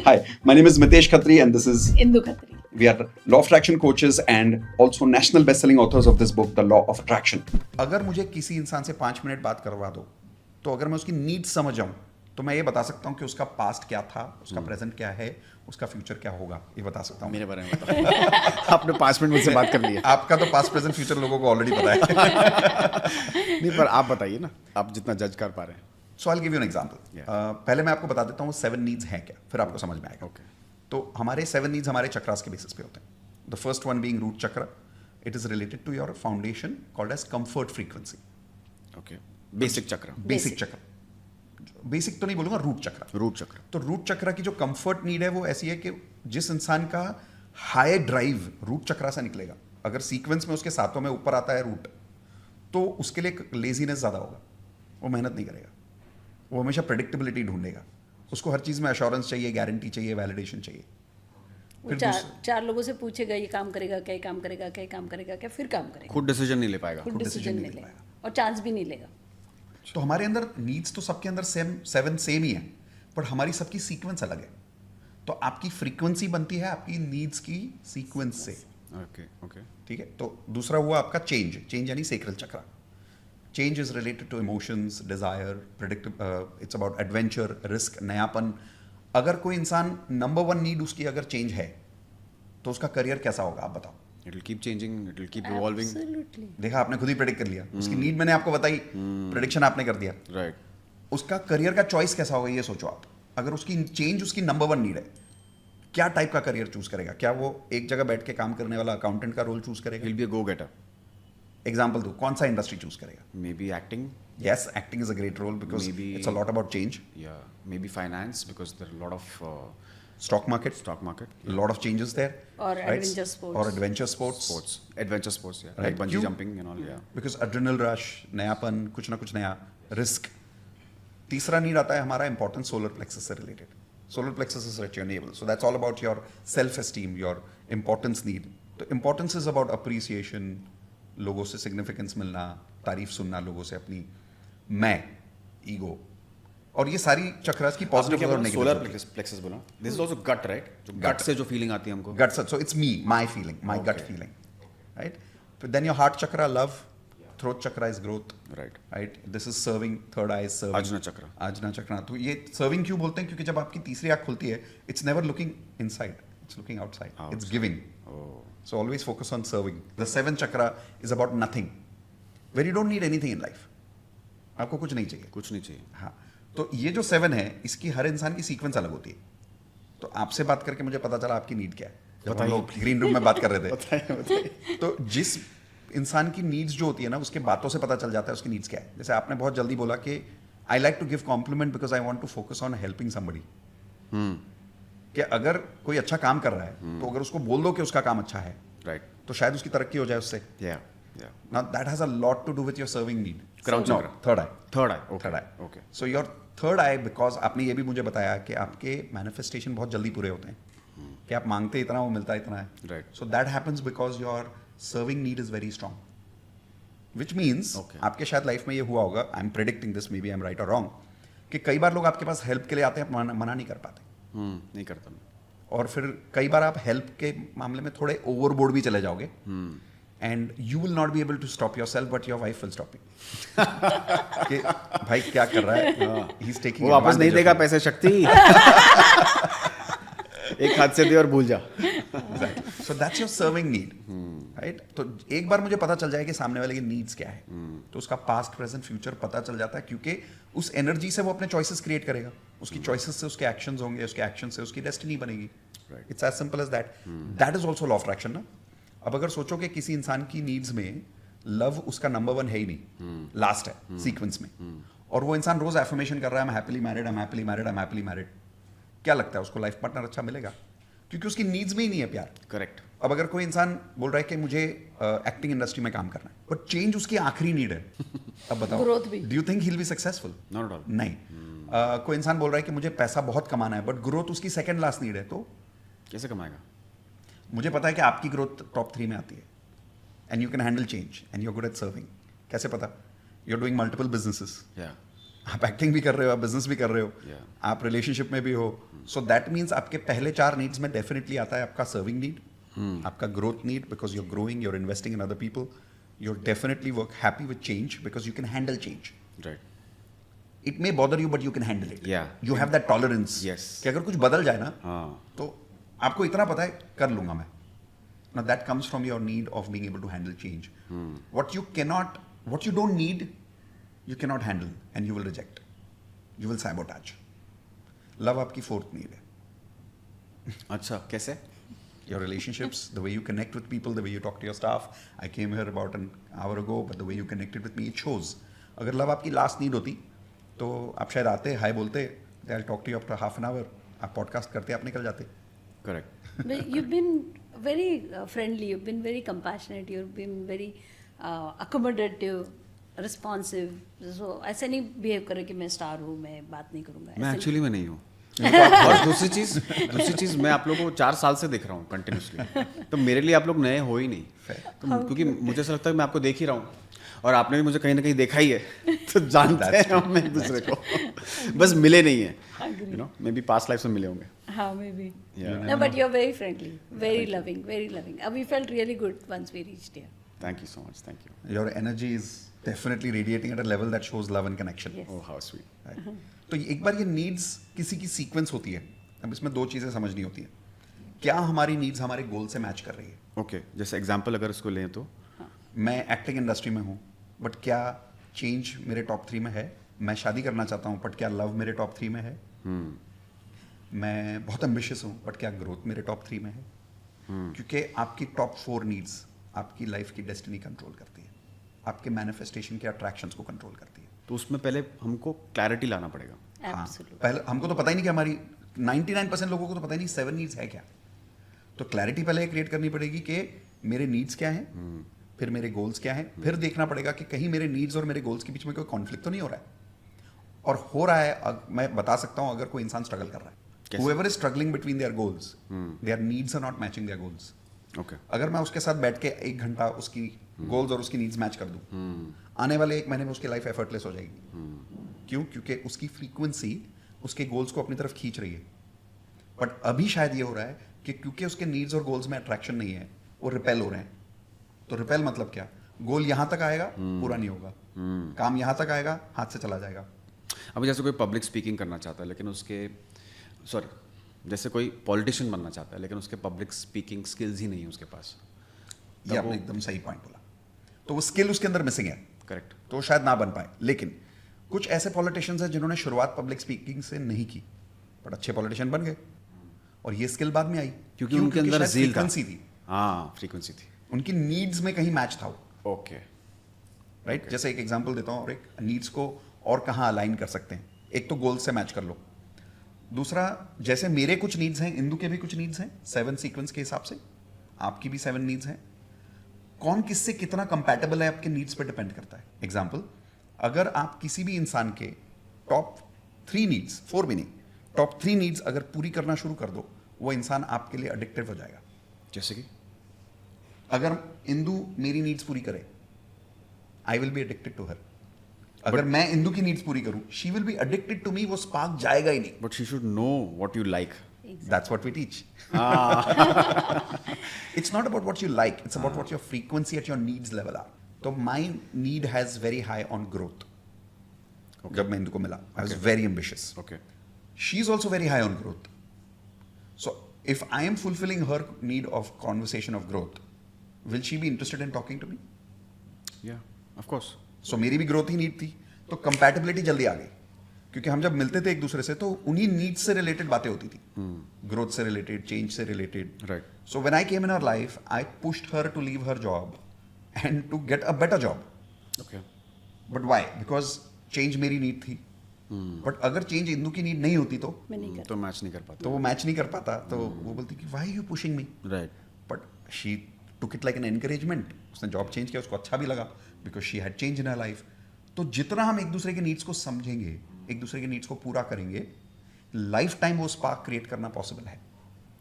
Hi, my name is Mitesh Khatri, and this is Indu Khatri. we are law of attraction coaches and also national best-selling authors of this book, The Law of Attraction. अगर मुझे किसी इंसान से 5 minute बात करवा दो तो अगर मैं उसकी नीड समझ जाऊं तो मैं ये बता सकता हूं कि उसका पास्ट क्या था, उसका प्रेजेंट क्या है, उसका फ्यूचर क्या होगा, ये बता सकता हूं। मेरे बारे में बताओ। आपने 5 मिनट मुझसे बात कर ली है। आपका तो पास्ट प्रेजेंट फ्यूचर लोगों को ऑलरेडी पता है। नहीं, पर आप बताइए ना, आप जितना जज कर पा रहे हैं। So I give you an example. Yeah. पहले मैं आपको बता देता हूँ 7 नीड्स हैं क्या, फिर आपको समझ में आएगा। Okay. तो हमारे 7 नीड्स हमारे चक्रास के बेसिस पे होते हैं। The first one being root chakra, it is related to your foundation called as comfort frequency. Okay, basic chakra, basic chakra, basic तो नहीं बोलूंगा, रूट चक्र। रूट चक्र। तो रूट चक्र की जो कंफर्ट नीड है वो ऐसी है कि जिस इंसान का हाई ड्राइव रूट चक्र से निकलेगा, अगर सीक्वेंस में उसके सातों में ऊपर आता है रूट, तो उसके लिए लेजीनेस ज़्यादा होगा, वो मेहनत नहीं करेगा, वो हमेशा प्रेडिक्टेबिलिटी ढूंढेगा, उसको हर चीज़ में एश्योरेंस चाहिए, गारंटी चाहिए, वैलिडेशन चाहिए। वो फिर चार लोगों से पूछेगा ये काम करेगा क्या, ये काम करेगा क्या, ये काम करेगा क्या, फिर काम करेगा, खुद डिसीजन नहीं ले पाएगा। खुद डिसीजन नहीं लेगा और चांस भी नहीं लेगा। तो हमारे अंदर नीड्स तो सबके अंदर सेवन सेम ही है, बट हमारी सबकी सीक्वेंस अलग है। तो आपकी फ्रीक्वेंसी बनती है आपकी नीड्स की सीक्वेंस से। Okay okay. ठीक है। तो दूसरा हुआ आपका चेंज, चेंज यानी sacral chakra. Change is related to emotions, desire, predict, it's about adventure, risk, नयापन। अगर कोई इंसान नंबर 1 नीड उसकी अगर चेंज है तो उसका करियर कैसा होगा, आप बताओ। It will keep changing, it will keep evolving. Absolutely. देखा, आपने खुद ही प्रेडिक्ट कर लिया, उसकी नीड मैंने आपको बताई, प्रेडिक्शन आपने कर दिया। राइट। उसका करियर का चॉइस कैसा होगा ये सोचो आप। अगर उसकी चेंज उसकी नंबर 1 नीड है, क्या टाइप का करियर चूज करेगा? क्या वो एक जगह बैठ के काम करने वाला अकाउंटेंट का रोल चूज करेगा? Will be a go getter. Example दो, कौन सा इंडस्ट्री चूज करेगा? Maybe acting, Yes, acting is a great role because Maybe- it's a lot about change. या maybe finance, because there are lot of Stock market, stock market, a lot of changes there. Or right? adventure sports. Or adventure sports. Sports, adventure sports, या Right. Like bungee You- jumping and all, या Because adrenal rush, नयापन, कुछ ना कुछ नया, risk. तीसरा need आता है हमारा important solar plexus से related. Solar plexus is at your navel. So that's all about your self-esteem, your importance need. तो importance is about appreciation, लोगों से significance मिलना, तारीफ सुनना लोगों से, अपनी मैं, ईगो। और ये सारी चक्रास की पॉजिटिव और नेगेटिव। सोलर प्लेक्सस बोला। This is also gut, right? जो गट से जो फीलिंग आती है हमको। Gut, so it's me, my feeling, my gut Okay. feeling, right? But then your heart chakra, love, throat chakra is growth, right. right? This is serving, third eye is serving. आजना चक्र। आजना चक्र। तो ये serving क्यों बोलते हैं? क्योंकि जब आपकी तीसरी आँख खुलती है, it's never looking inside, it's looking outside. It's giving. Oh. So always focus on serving. The seventh chakra is about nothing, where you don't need anything in life. आपको कुछ नहीं चाहिए। कुछ नहीं चाहिए। हाँ, तो ये जो 7 है, इसकी हर इंसान की सीक्वेंस अलग होती है। तो आपसे बात करके मुझे पता चला आपकी नीड क्या है। जब हम लोग ग्रीन रूम में बात कर रहे थे, तो जिस इंसान की नीड्स जो होती है ना, उसके बातों से पता चल जाता है उसकी नीड्स क्या है। जैसे आपने बहुत जल्दी बोला कि I like to give compliment because I want to focus on helping somebody. कि अगर कोई अच्छा काम कर रहा है तो अगर उसको बोल दो कि उसका काम अच्छा है, राइट। तो शायद उसकी तरक्की हो जाए उससे। या या Now that has a lot to do with your serving need. Crown No, chakra. third eye. Third I. Okay Third eye. Okay. So your third eye, because आपने ये भी मुझे बताया कि आपके manifestation बहुत जल्दी पूरे होते हैं, कि आप मांगते इतना वो मिलता इतना है। Right. So that happens because your serving need is very strong. Which means Okay. आपके शायद लाइफ में ये हुआ होगा, I'm predicting this, maybe I'm right or wrong, कि कई बार लोग आपके पास हेल्प के लिए आते हैं, आप मना नहीं कर पाते, नहीं करता मैं। और फिर कई बार आप हेल्प के मामले में थोड़े ओवरबोर्ड भी चले जाओगे, and you will not be able to stop yourself, but your wife will stop you. कि भाई क्या कर रहा है, ही इज टेकिंग, वो वापस नहीं देगा पैसे, शक्ति। एक हाथ से दे और भूल जा। So that's your serving need, right? तो एक बार मुझे पता चल जाए कि सामने वाले की नीड्स क्या है, तो उसका पास्ट प्रेजेंट फ्यूचर पता चल जाता है, क्योंकि उस एनर्जी से वो अपने चॉइसेस क्रिएट करेगा, उसकी चॉइसेस से उसके एक्शंस होंगे, उसके एक्शन से उसकी डेस्टिनी बनेगी। Right. It's as simple as that. That is also law of attraction ना। अब अगर सोचो कि किसी इंसान की नीड्स में लव उसका नंबर 1 है ही नहीं, लास्ट है सीक्वेंस में, और वो इंसान रोज एफर्मेशन कर रहा है, I M happily married, I am happily married, I am happily married, क्या लगता है उसको लाइफ पार्टनर अच्छा मिलेगा? क्योंकि उसकी नीड्स में ही नहीं है प्यार। करेक्ट। अब अगर कोई इंसान बोल रहा है कि मुझे एक्टिंग इंडस्ट्री में काम करना है, बट चेंज उसकी आखिरी नीड है, अब बताओ, Growth भी। Do you think he will be successful? Not at all. नहीं। कोई इंसान बोल रहा है कि मुझे पैसा बहुत कमाना है, बट ग्रोथ उसकी सेकंड लास्ट नीड है, तो कैसे कमाएगा? मुझे पता है कि आपकी ग्रोथ टॉप 3 में आती है, and you can handle change, and you are good at serving. कैसे पता? You are doing multiple businesses, या आप एक्टिंग भी कर रहे हो, आप बिजनेस भी कर रहे हो, Yeah. आप रिलेशनशिप में भी हो, सो दैट मीन्स आपके पहले 4 नीड्स में डेफिनेटली आता है आपका सर्विंग नीड, आपका growth need because you're growing, you're investing in other people, you're definitely work happy with change because you can handle change. Right. It may bother you but you can handle it. Yeah. You have that tolerance Yes. कि अगर कुछ बदल जाए ना हाँ. तो आपको इतना पता है कर लूंगा मैं. Now that comes from your need of being able to handle change. What you don't need, you cannot handle and you will reject. You will sabotage. Love आपकी fourth need है. अच्छा, कैसे? Your relationships, the way you connect with people, the way you talk to your staff. I came here about an hour ago, but the way you connected with me, it shows. अगर love आपकी last need होती, तो आप शायद आते, हाय बोलते, I'll talk to you after half an hour. आप podcast करते, आप निकल जाते. Correct. But you've been very friendly, you've been very compassionate, you've been very accommodative, responsive. So ऐसे नहीं बिहेव करे कि मैं स्टार हूँ, मैं बात नहीं करूँगा. मैं ऐसे एक्चुअली में नहीं हूँ. और दूसरी चीज़ मैं आप लोगों को 4 साल से देख रहा हूँ कंटिन्यूसली, तो मेरे लिए आप लोग नए हो ही नहीं. तो क्योंकि मुझे ऐसा लगता है मैं आपको देख ही रहा हूँ और आपने भी मुझे कहीं ना कहीं देखा ही है, तो जानते हैं हम एक दूसरे को, बस मिले नहीं है. You know, may be past life में मिले होंगे. हाँ, maybe. Yeah. No, but you're very friendly, very loving, very loving. We felt really good once we reached here. Thank you so much. Thank you. Your energy is definitely radiating at a level that shows love and connection. Yes. Oh how sweet. Right? तो एक बार ये needs किसी की sequence होती है. अब इसमें 2 चीज़ें समझनी होती हैं. क्या हमारी नीड्स हमारे गोल से मैच कर रही है? ओके, जैसे एग्जांपल अगर इसको लें तो मैं एक्टिंग इंडस्ट्री में हूँ, बट क्या चेंज मेरे टॉप 3 में है? मैं शादी करना चाहता हूँ, बट क्या लव मेरे टॉप 3 में है? मैं बहुत एम्बिशियस हूँ, बट क्या ग्रोथ मेरे टॉप 3 में है? क्योंकि आपकी टॉप 4 नीड्स आपकी लाइफ की डेस्टिनी कंट्रोल करती है, आपके मैनिफेस्टेशन के अट्रैक्शंस को कंट्रोल करती है. तो उसमें पहले हमको क्लैरिटी लाना पड़ेगा. Absolutely. पहले हमको तो पता ही नहीं कि हमारी 99% लोगों को तो पता ही नहीं 7 नीड्स है क्या. तो क्लैरिटी पहले क्रिएट करनी पड़ेगी कि मेरे नीड्स क्या हैं, फिर मेरे गोल्स क्या हैं, फिर देखना पड़ेगा कि कहीं मेरे नीड्स और मेरे गोल्स के बीच में कोई कॉन्फ्लिक्ट तो नहीं हो रहा है. और हो रहा है, मैं बता सकता हूँ अगर कोई इंसान स्ट्रगल कर रहा है. Whoever is struggling between their goals, their needs are not matching their goals. Okay. अगर मैं उसके साथ बैठ के 1 घंटा उसकी गोल्स और उसकी नीड्स मैच कर दूं, आने वाले 1 महीने में उसकी लाइफ एफर्टलेस हो जाएगी. क्यों? क्योंकि उसकी फ्रीक्वेंसी उसके गोल्स को अपनी तरफ खींच रही है. बट अभी शायद ये हो रहा है कि क्योंकि उसके नीड्स और गोल्स में अट्रैक्शन नहीं है, वो रिपेल हो रहे हैं. तो रिपेल मतलब क्या? गोल यहाँ तक आएगा, पूरा नहीं होगा. काम यहाँ तक आएगा, हाथ से चला जाएगा. अभी जैसे कोई पब्लिक स्पीकिंग करना चाहता है लेकिन उसके जैसे कोई पॉलिटिशियन बनना चाहता है लेकिन उसके पब्लिक स्पीकिंग स्किल्स ही नहीं है उसके पास. ये आपने एकदम सही पॉइंट बोला. तो वो स्किल उसके अंदर मिसिंग है, करेक्ट. तो शायद ना बन पाए. लेकिन कुछ ऐसे पॉलिटिशियंस हैं जिन्होंने शुरुआत पब्लिक स्पीकिंग से नहीं की, बट अच्छे पॉलिटिशियन बन गए. और ये स्किल बाद में आई क्योंकि उनके अंदर ज़ील था. फ्रीक्वेंसी थी. हाँ, फ्रीक्वेंसी थी. उनकी नीड्स में कहीं मैच था. ओके. राइट. जैसे एक एग्जांपल देता हूँ, और एक नीड्स को और कहाँ अलाइन कर सकते हैं. एक तो गोल से मैच कर लो. दूसरा, जैसे मेरे कुछ नीड्स हैं, इंदू के भी कुछ नीड्स हैं 7 सीक्वेंस के हिसाब से, आपकी भी 7 नीड्स हैं. कौन किससे कितना कंपैटिबल है आपके नीड्स पे डिपेंड करता है. एग्जांपल, अगर आप किसी भी इंसान के टॉप 3 नीड्स, 4 भी नहीं, टॉप 3 नीड्स अगर पूरी करना शुरू कर दो, वो इंसान आपके लिए एडिक्टिव हो जाएगा. जैसे कि अगर इंदू मेरी नीड्स पूरी करे, I will be addicted to her. अगर मैं इंदू की नीड्स पूरी करूं, she will be addicted to me. वो स्पार्क जाएगा ही नहीं. But she should know what you like. That's what we teach. It's not about what you like, it's about what your frequency at your needs level are. So my need has very high on growth. जब मैं इंदू को मिला, I was very ambitious. Okay. She's also very high on growth. So if I am fulfilling her need of conversation of growth, will she be interested in talking to me? या of course. सो मेरी भी growth ही need थी, तो compatibility जल्दी आ गई. क्योंकि हम जब मिलते थे एक दूसरे से तो उन्हीं नीड्स से रिलेटेड बातें होती थी. ग्रोथ से रिलेटेड, चेंज से रिलेटेड. Right. So when I came in her life, I pushed her to leave her job and to get a better job. Okay. But why? Because change मेरी नीड थी. बट अगर चेंज इंदू की नीड नहीं होती तो मैं नहीं कर. तो मैच नहीं कर पाता. वो मैच नहीं कर पाता. तो वो बोलती कि why you pushing me. Right. But she took it like an encouragement. उसने जॉब चेंज किया, उसको अच्छा भी लगा because she had change in her life. तो जितना हम एक दूसरे के नीड्स को समझेंगे, एक दूसरे के नीड्स को पूरा करेंगे, लाइफ टाइम वो स्पार्क क्रिएट करना पॉसिबल है.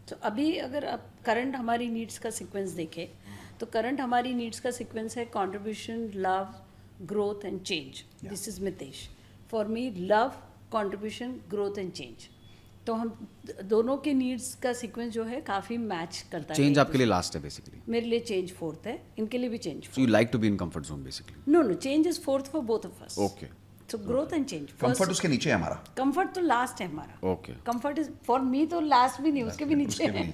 तो अभी अगर आप करंट हमारी नीड्स का सीक्वेंस देखें, तो करंट हमारी नीड्स का सीक्वेंस है contribution, love, growth and change. This is Mitesh. For me love, contribution, growth and change. तो हम दोनों के नीड्स का सीक्वेंस जो है काफ़ी मैच करता है. चेंज आपके लिए लास्ट है बेसिकली. मेरे लिए चेंज फोर्थ है, इनके लिए भी change. So you like to be in comfort zone basically. No no, change is fourth for both of us. Okay. So growth and change. Comfort उसके नीचे है हमारा. कंफर्ट तो लास्ट है हमारा. Okay. Comfort is for me तो last भी नहीं, उसके भी नीचे है.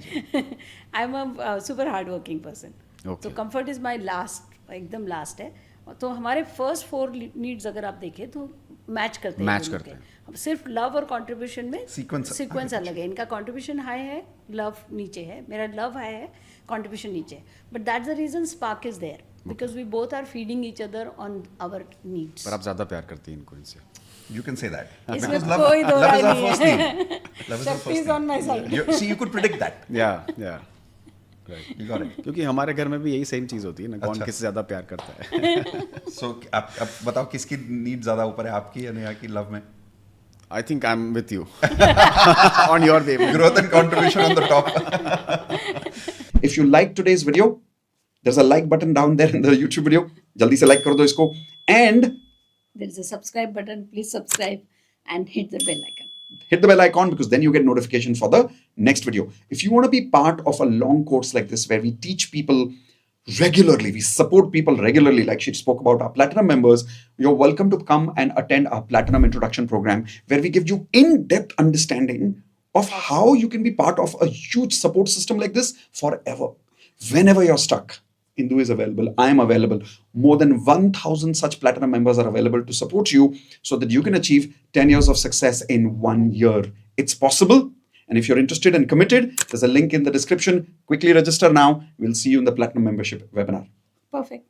I am a super hard working person. Okay. तो कंफर्ट इज माय लास्ट, एकदम लास्ट है. तो हमारे फर्स्ट 4 नीड्स अगर आप देखें तो मैच करते हैं. Match दोनों करते के. हैं. अब सिर्फ लव और कंट्रीब्यूशन में Sequence अलग है. इनका कंट्रीब्यूशन हाई है, लव नीचे है. मेरा लव हाई है, कंट्रीब्यूशन नीचे है. But that's the reason spark is there, because we both are feeding each other on our needs. पर आप ज़्यादा प्यार करती हैं इनको इनसे. You can say that. इसमें Because love, कोई दो love is राय our नहीं first है. need. Love is our Shakti first is need. on my side. See, you could predict that. या You got it. क्योंकि हमारे घर में भी यही सेम चीज़ होती है ना, कौन अच्छा. किससे ज़्यादा प्यार करता है. So अब बताओ किसकी नीड ज्यादा ऊपर है, आपकी या नेहा की लव में? I think I am with you on your way. Growth and contribution on the top. If you like today's video, there's a like button down there in the YouTube video. जल्दी से like कर दो इसको. And There is a subscribe button. Please subscribe and hit the bell icon. hit the bell icon because then you get notification for the next video. If you want to be part of a long course like this where we teach people regularly, we support people regularly, like she spoke about our platinum members, you're welcome to come and attend our platinum introduction program where we give you in-depth understanding of how you can be part of a huge support system like this forever. Whenever you're stuck, Indu is available. I am available. More than 1,000 such platinum members are available to support you so that you can achieve 10 years of success in 1 year. It's possible. And if you're interested and committed, there's a link in the description. Quickly register now. We'll see you in the platinum membership webinar. Perfect.